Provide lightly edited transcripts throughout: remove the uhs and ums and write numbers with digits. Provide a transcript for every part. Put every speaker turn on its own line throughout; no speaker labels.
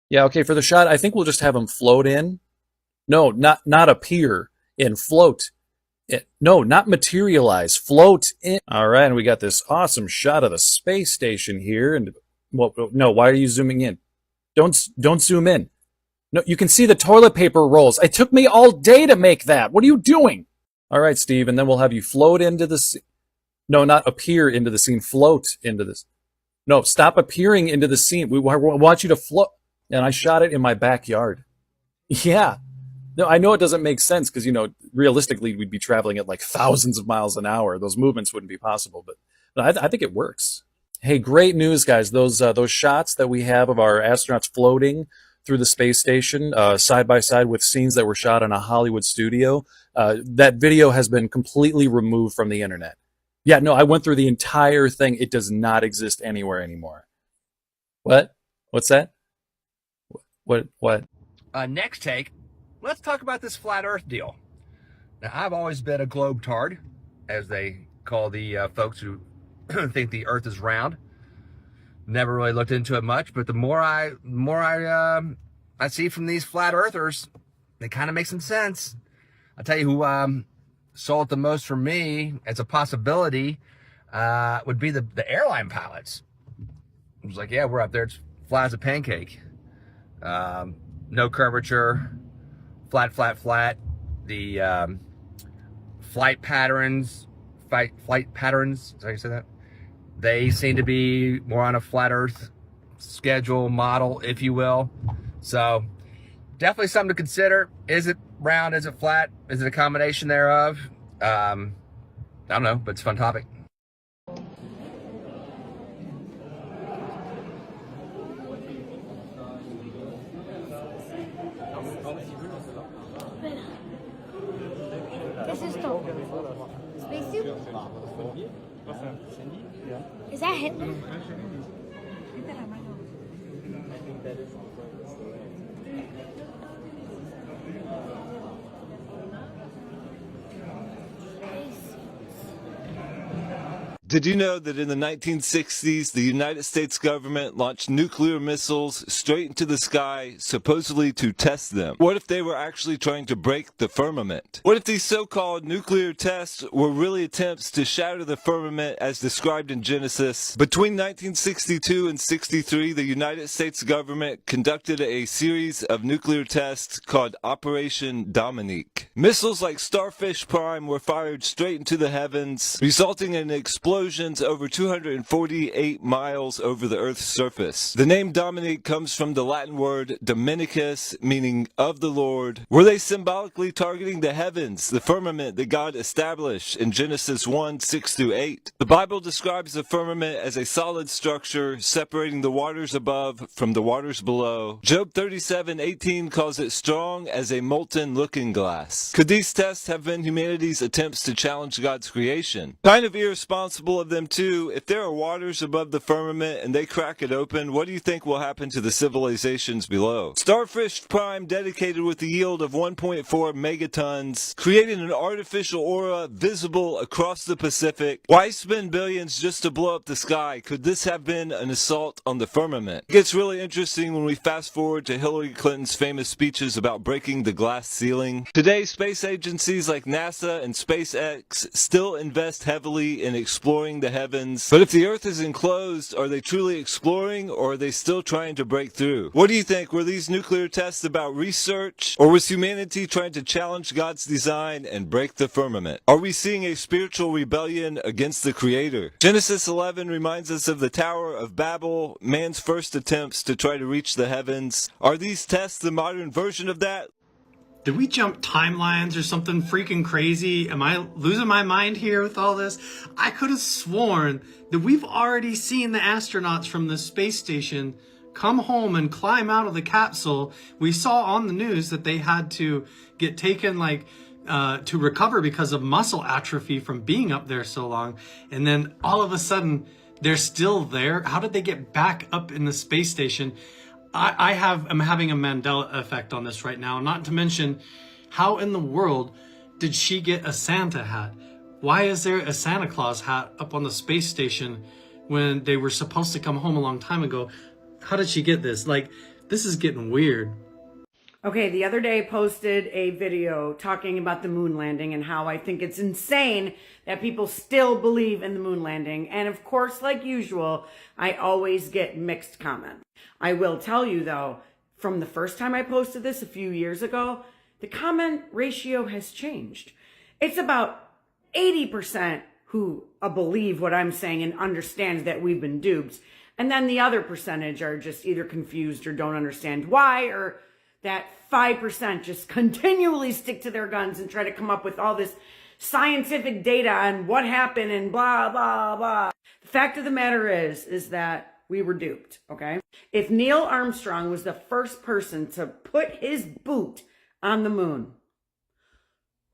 Yeah, okay, for the shot, I think we'll just have them float in. No, not appear in, float. No, not materialize, float in. All right, and we got this awesome shot of the space station here. And well, no, why are you zooming in? Don't zoom in. No, you can see the toilet paper rolls. It took me all day to make that. What are you doing? All right, Steve, and then we'll have you float into the scene. No, not appear into the scene, float into this. No, stop appearing into the scene. We want you to float. And I shot it in my backyard. Yeah. No, I know it doesn't make sense because, realistically, we'd be traveling at like thousands of miles an hour. Those movements wouldn't be possible, but I think it works. Hey, great news, guys. Those shots that we have of our astronauts floating through the space station, side by side with scenes that were shot in a Hollywood studio, that video has been completely removed from the internet. Yeah, no, I went through the entire thing. It does not exist anywhere anymore. What? What's that? What?
Next take, let's talk about this flat Earth deal. Now, I've always been a globetard, as they call the folks who think the Earth is round. Never really looked into it much, but the more I see from these flat Earthers, they kind of make some sense. I'll tell you who sold it the most for me as a possibility would be the airline pilots. It was like, yeah, we're up there. It's flat as a pancake. No curvature, flat. The flight patterns, is that how you say that? They seem to be more on a flat Earth schedule model, if you will. So definitely something to consider. Is it round? Is it flat? Is it a combination thereof? I don't know, but it's a fun topic.
¿Qué es esto? ¿Spacesuit? Is that Hitler?
Did you know that in the 1960s, the United States government launched nuclear missiles straight into the sky, supposedly to test them? What if they were actually trying to break the firmament? What if these so-called nuclear tests were really attempts to shatter the firmament as described in Genesis? Between 1962 and 63, the United States government conducted a series of nuclear tests called Operation Dominique. Missiles like Starfish Prime were fired straight into the heavens, resulting in explosions over 248 miles over the Earth's surface. The name Dominique comes from the Latin word Dominicus, meaning of the Lord. Were they symbolically targeting the heavens, the firmament that God established in Genesis 1, 6-8? The Bible describes the firmament as a solid structure separating the waters above from the waters below. Job 37:18 calls it strong as a molten looking glass. Could these tests have been humanity's attempts to challenge God's creation? Kind of irresponsible of them too. If there are waters above the firmament and they crack it open, what do you think will happen to the civilizations below? Starfish Prime, dedicated with a yield of 1.4 megatons, created an artificial aura visible across the Pacific. Why spend billions just to blow up the sky? Could this have been an assault on the firmament? It gets really interesting when we fast forward to Hillary Clinton's famous speeches about breaking the glass ceiling. Today, space agencies like NASA and SpaceX still invest heavily in exploring the heavens. But if the Earth is enclosed, are they truly exploring, or are they still trying to break through? What do you think? Were these nuclear tests about research, or was humanity trying to challenge God's design and break the firmament? Are we seeing a spiritual rebellion against the Creator? Genesis 11 reminds us of the Tower of Babel, man's first attempts to try to reach the heavens. Are these tests the modern version of that?
Did we jump timelines or something freaking crazy? Am I losing my mind here with all this? I could have sworn that we've already seen the astronauts from the space station come home and climb out of the capsule. We saw on the news that they had to get taken to recover because of muscle atrophy from being up there so long. And then all of a sudden they're still there. How did they get back up in the space station? I'm having a Mandela effect on this right now, not to mention how in the world did she get a Santa hat? Why is there a Santa Claus hat up on the space station when they were supposed to come home a long time ago? How did she get this? Like, This is getting weird.
Okay, the other day I posted a video talking about the moon landing and how I think it's insane that people still believe in the moon landing. And of course, like usual, I always get mixed comments. I will tell you though, from the first time I posted this a few years ago, the comment ratio has changed. It's about 80% who believe what I'm saying and understands that we've been duped. And then the other percentage are just either confused or don't understand why, or that 5% just continually stick to their guns and try to come up with all this scientific data on what happened and blah, blah, blah. The fact of the matter is that we were duped, okay? If Neil Armstrong was the first person to put his boot on the moon,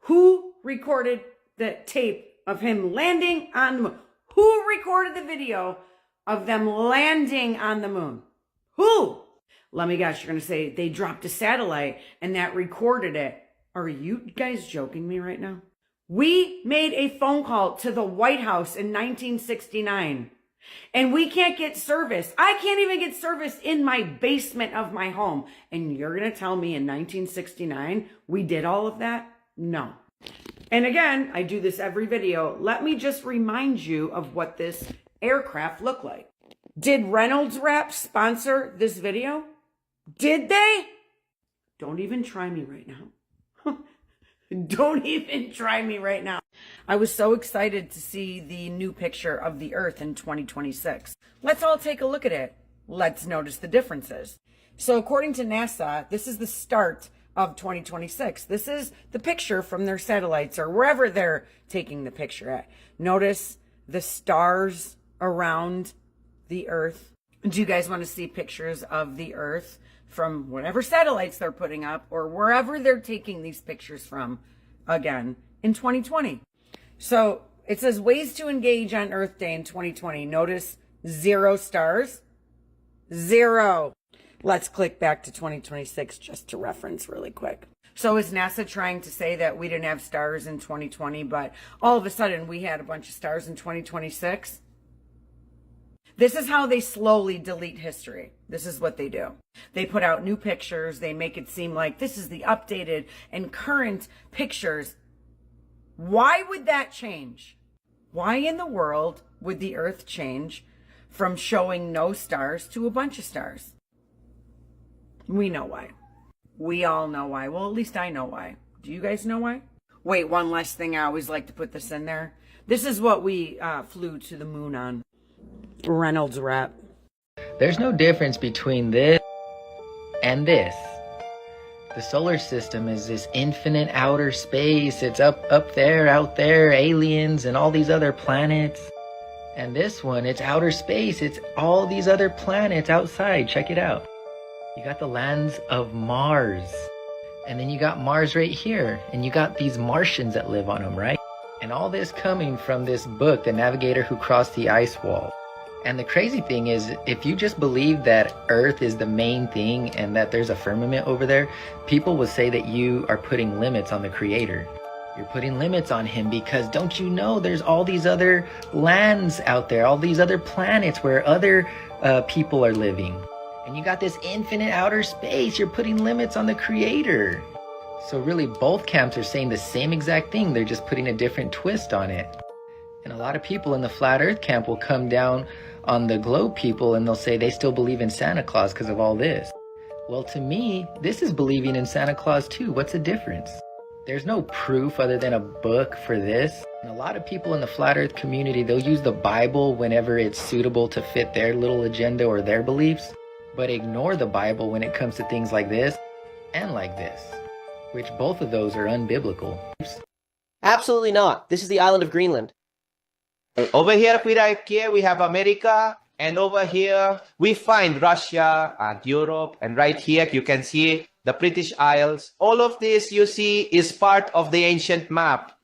who recorded the tape of him landing on the moon? Who recorded the video of them landing on the moon? Who? Let me guess, you're going to say they dropped a satellite and that recorded it. Are you guys joking me right now? We made a phone call to the White House in 1969 and we can't get service. I can't even get service in my basement of my home. And you're going to tell me in 1969 we did all of that? No. And again, I do this every video. Let me just remind you of what this aircraft looked like. Did Reynolds Wrap sponsor this video? Did they? Don't even try me right now. Don't even try me right now. I was so excited to see the new picture of the Earth in 2026. Let's all take a look at it. Let's notice the differences. So according to NASA, this is the start of 2026. This is the picture from their satellites or wherever they're taking the picture at. Notice the stars around the Earth. Do you guys want to see pictures of the Earth from whatever satellites they're putting up or wherever they're taking these pictures from again in 2020? So it says ways to engage on Earth Day in 2020. Notice 0 stars. 0. Let's click back to 2026 just to reference really quick. So is NASA trying to say that we didn't have stars in 2020, but all of a sudden we had a bunch of stars in 2026? This is how they slowly delete history. This is what they do. They put out new pictures. They make it seem like this is the updated and current pictures. Why would that change? Why in the world would the Earth change from showing no stars to a bunch of stars? We know why. We all know why. Well, at least I know why. Do you guys know why? Wait, one last thing. I always like to put this in there. This is what we flew to the moon on. Reynolds Wrap.
There's no difference between this and this. The solar system is this infinite outer space. It's up there, out there, aliens and all these other planets. And this one, it's outer space. It's all these other planets outside. Check it out. You got the lands of Mars. And then you got Mars right here. And you got these Martians that live on them, right? And all this coming from this book, The Navigator Who Crossed the Ice Wall. And the crazy thing is, if you just believe that Earth is the main thing and that there's a firmament over there, people will say that you are putting limits on the Creator. You're putting limits on him because don't you know there's all these other lands out there, all these other planets where other people are living. And you got this infinite outer space. You're putting limits on the Creator. So really both camps are saying the same exact thing. They're just putting a different twist on it. And a lot of people in the flat earth camp will come down on the globe people and they'll say they still believe in Santa Claus because of all this. Well, to me, this is believing in Santa Claus too. What's the difference? There's no proof other than a book for this. And a lot of people in the flat earth community, they'll use the Bible whenever it's suitable to fit their little agenda or their beliefs, but ignore the Bible when it comes to things like this and like this, which both of those are unbiblical.
Absolutely not. This is the island of Greenland. Over here, right here, we have America, and over here, we find Russia and Europe, and right here, you can see the British Isles. All of this, you see, is part of the ancient map.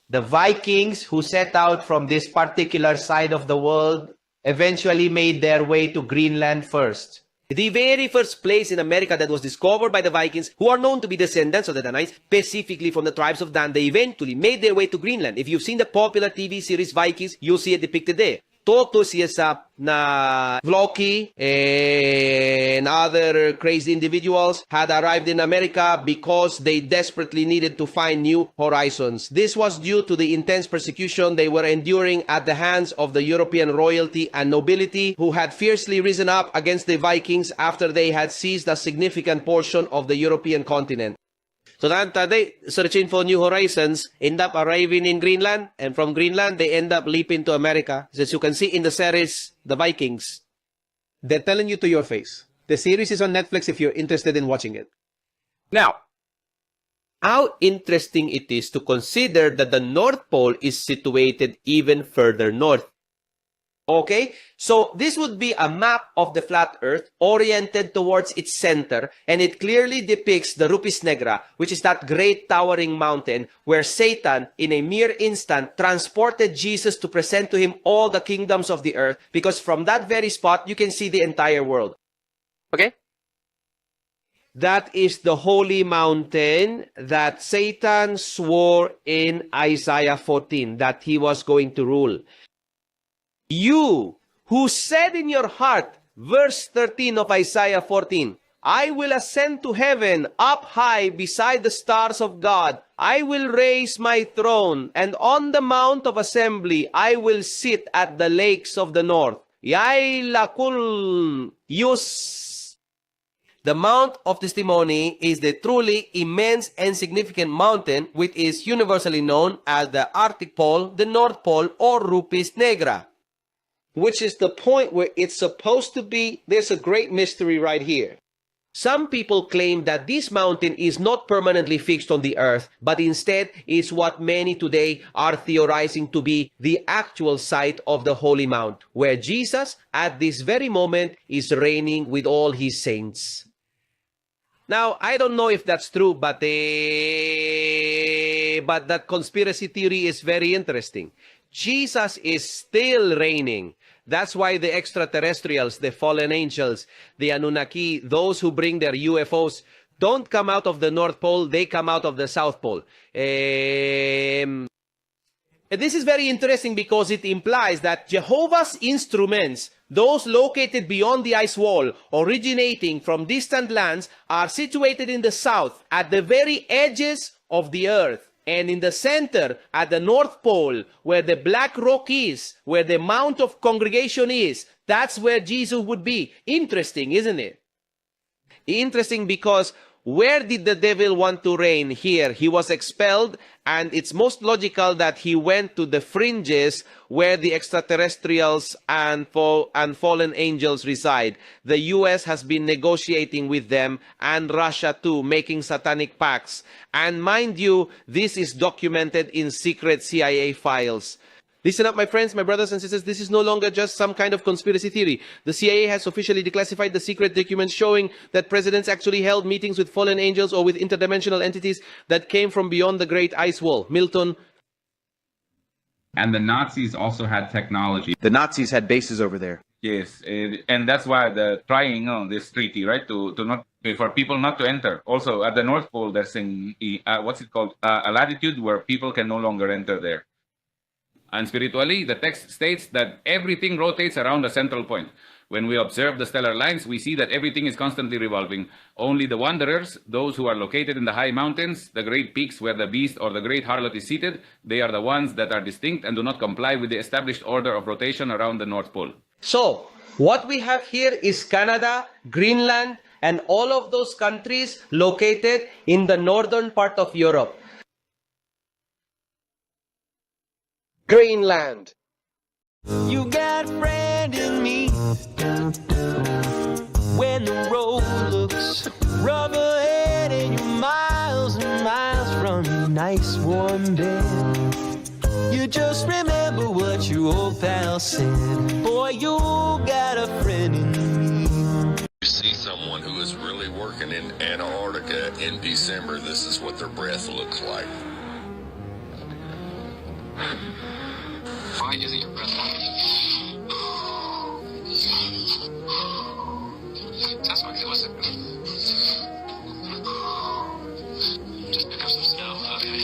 The Vikings who set out from this particular side of the world eventually made their way to Greenland first. The very first place in America that was discovered by the Vikings, who are known to be descendants of the Danites, specifically from the tribes of Dan, they eventually made their way to Greenland. If you've seen the popular TV series Vikings, you'll see it depicted there. Totus Yesap na Vloki and other crazy individuals had arrived in America because they desperately needed to find new horizons. This was due to the intense persecution they were enduring at the hands of the European royalty and nobility who had fiercely risen up against the Vikings after they had seized a significant portion of the European continent. So then they searching for new horizons, end up arriving in Greenland, and from Greenland, they end up leaping to America. As you can see in the series, The Vikings. They're telling you to your face. The series is on Netflix if you're interested in watching it. Now, how interesting it is to consider that the North Pole is situated even further north. Okay, so this would be a map of the flat earth oriented towards its center, and it clearly depicts the Rupis Negra, which is that great towering mountain where Satan, in a mere instant, transported Jesus to present to him all the kingdoms of the earth, because from that very spot, you can see the entire world. Okay? That is the holy mountain that Satan swore in Isaiah 14 that he was going to rule. You who said in your heart, verse 13 of Isaiah 14, I will ascend to heaven up high beside the stars of God. I will raise my throne, and on the mount of assembly I will sit at the lakes of the north. Yailakul Yus. The Mount of Testimony is the truly immense and significant mountain which is universally known as the Arctic Pole, the North Pole, or Rupis Negra. Which is the point where it's supposed to be. There's a great mystery right here. Some people claim that this mountain is not permanently fixed on the earth, but instead is what many today are theorizing to be the actual site of the Holy Mount, where Jesus, at this very moment, is reigning with all his saints. Now, I don't know if that's true, but that conspiracy theory is very interesting. Jesus is still reigning. That's why the extraterrestrials, the fallen angels, the Anunnaki, those who bring their UFOs, don't come out of the North Pole, they come out of the South Pole. This is very interesting because it implies that Jehovah's instruments, those located beyond the ice wall, originating from distant lands, are situated in the south, at the very edges of the earth. And in the center, at the North Pole, where the black rock is, where the Mount of Congregation is, that's where Jesus would be. Interesting, isn't it? Interesting because where did the devil want to reign? Here. He was expelled, and it's most logical that he went to the fringes where the extraterrestrials and fallen angels reside. The US has been negotiating with them, and Russia too, making satanic pacts. And mind you, this is documented in secret CIA files. Listen up, my friends, my brothers and sisters, this is no longer just some kind of conspiracy theory. The CIA has officially declassified the secret documents showing that presidents actually held meetings with fallen angels or with interdimensional entities that came from beyond the Great Ice Wall. Milton.
And the Nazis also had technology.
The Nazis had bases over there.
Yes, and that's why they're trying this treaty, right, to not for people not to enter. Also, at the North Pole, there's a latitude where people can no longer enter there. And spiritually, the text states that everything rotates around a central point. When we observe the stellar lines, we see that everything is constantly revolving. Only the wanderers, those who are located in the high mountains, the great peaks where the beast or the great harlot is seated, they are the ones that are distinct and do not comply with the established order of rotation around the North Pole.
So, what we have here is Canada, Greenland, and all of those countries located in the northern part of Europe. Greenland.
You got a friend in me. When the road looks rough ahead and you're miles and miles from your nice warm bed, you just remember what your old pal said. Boy, you got a friend in me.
You see someone who is really working in Antarctica in December, this is what their breath looks like.
Why isn't your breath on? That's not good, listen. Just pick up some snow, okay?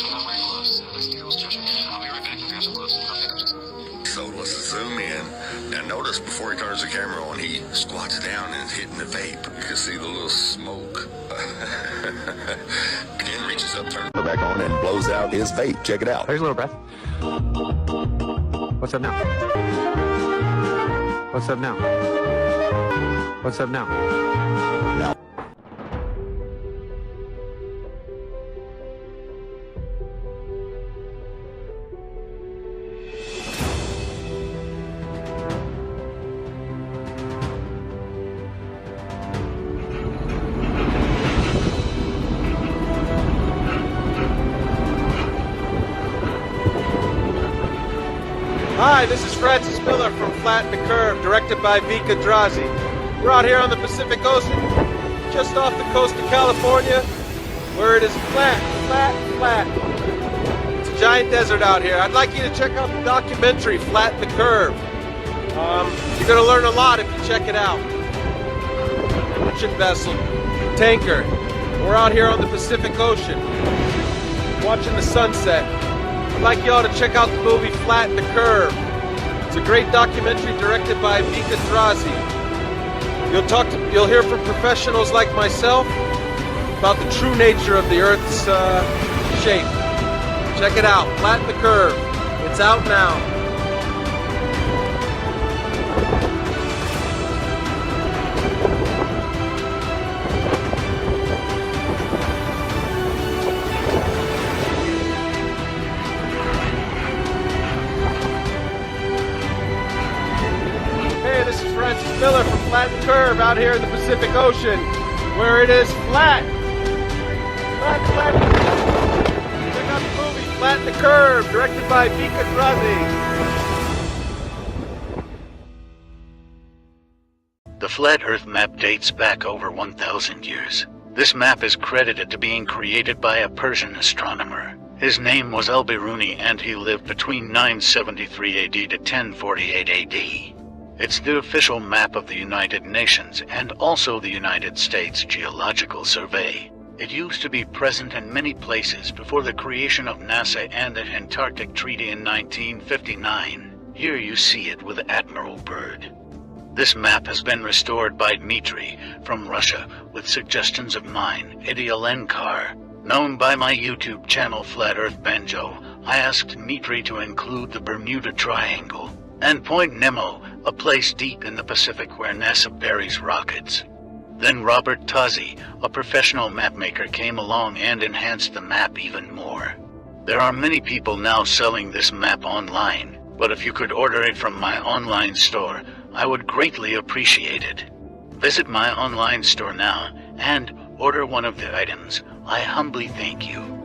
I'm not wearing gloves. That's the girl's judgment. I'll be right back and grab some gloves. I'll pick up some snow.
So let's assume first, before he turns the camera on, he squats down and is hitting the vape. You can see the little smoke. Then reaches up, turns it back on, and blows out his vape. Check it out.
There's a little breath. What's up now? What's up now? What's up now?
Now.
Hi, this is Francis Miller from Flatten the Curve, directed by Vika Drazi. We're out here on the Pacific Ocean, just off the coast of California, where it is flat, flat, flat. It's a giant desert out here. I'd like you to check out the documentary, Flatten the Curve. You're going to learn a lot if you check it out. Merchant vessel, tanker. We're out here on the Pacific Ocean, watching the sunset. I'd like y'all to check out the movie Flatten the Curve. It's a great documentary directed by Vika Drazi. You'll hear from professionals like myself about the true nature of the Earth's shape. Check it out, Flatten the Curve. It's out now. This is Francis Miller from Flatten the Curve out here in the Pacific Ocean, where it is flat. Flat, flat. Check out the movie Flatten the Curve, directed by Vika Drazi.
The flat Earth map dates back over 1,000 years. This map is credited to being created by a Persian astronomer. His name was Al-Biruni, and he lived between 973 AD to 1048 AD. It's the official map of the United Nations and also the United States Geological Survey. It used to be present in many places before the creation of NASA and the Antarctic Treaty in 1959. Here you see it with Admiral Byrd. This map has been restored by Dmitry from Russia with suggestions of mine, Eddie Alenkar. Known by my YouTube channel Flat Earth Banjo, I asked Dmitry to include the Bermuda Triangle and Point Nemo, a place deep in the Pacific where NASA buries rockets. Then Robert Tozzi, a professional mapmaker, came along and enhanced the map even more. There are many people now selling this map online, but if you could order it from my online store, I would greatly appreciate it. Visit my online store now and order one of the items. I humbly thank you.